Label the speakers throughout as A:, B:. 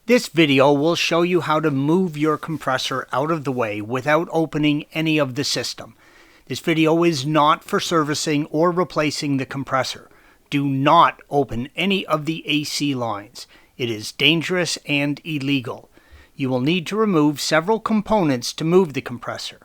A: This video will show you how to move your compressor out of the way without opening any of the system. This video is not for servicing or replacing the compressor. Do not open any of the AC lines. It is dangerous and illegal. You will need to remove several components to move the compressor.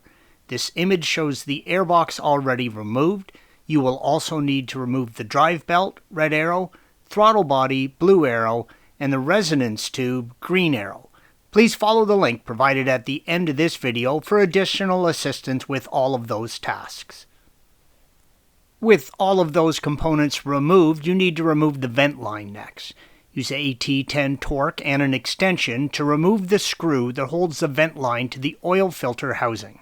A: This image shows the airbox already removed. You will also need to remove the drive belt, red arrow, throttle body, blue arrow, and the resonance tube, green arrow. Please follow the link provided at the end of this video for additional assistance with all of those tasks. With all of those components removed, you need to remove the vent line next. Use a T10 torque and an extension to remove the screw that holds the vent line to the oil filter housing.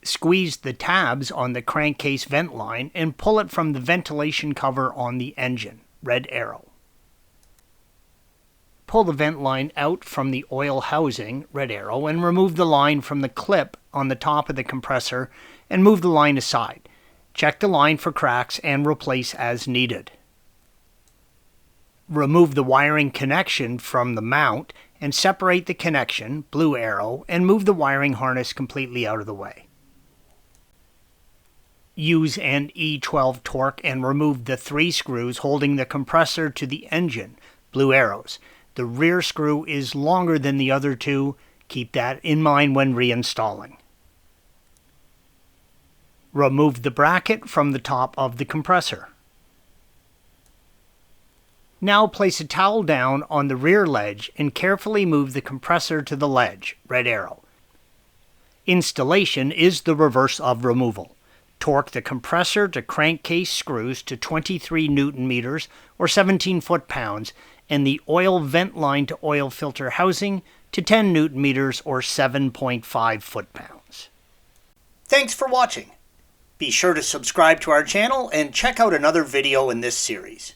A: Squeeze the tabs on the crankcase vent line and pull it from the ventilation cover on the engine, red arrow. Pull the vent line out from the oil housing, red arrow, and remove the line from the clip on the top of the compressor and move the line aside. Check the line for cracks and replace as needed. Remove the wiring connection from the mount and separate the connection, blue arrow, and move the wiring harness completely out of the way. Use an E12 torque and remove the 3 screws holding the compressor to the engine, blue arrows. The rear screw is longer than the other 2. Keep that in mind when reinstalling. Remove the bracket from the top of the compressor. Now place a towel down on the rear ledge and carefully move the compressor to the ledge, red arrow. Installation is the reverse of removal. Torque the compressor to crankcase screws to 23 Newton meters or 17 foot-pounds and the oil vent line to oil filter housing to 10 Newton meters or 7.5 foot-pounds. Thanks for watching. Be sure to subscribe to our channel and check out another video in this series.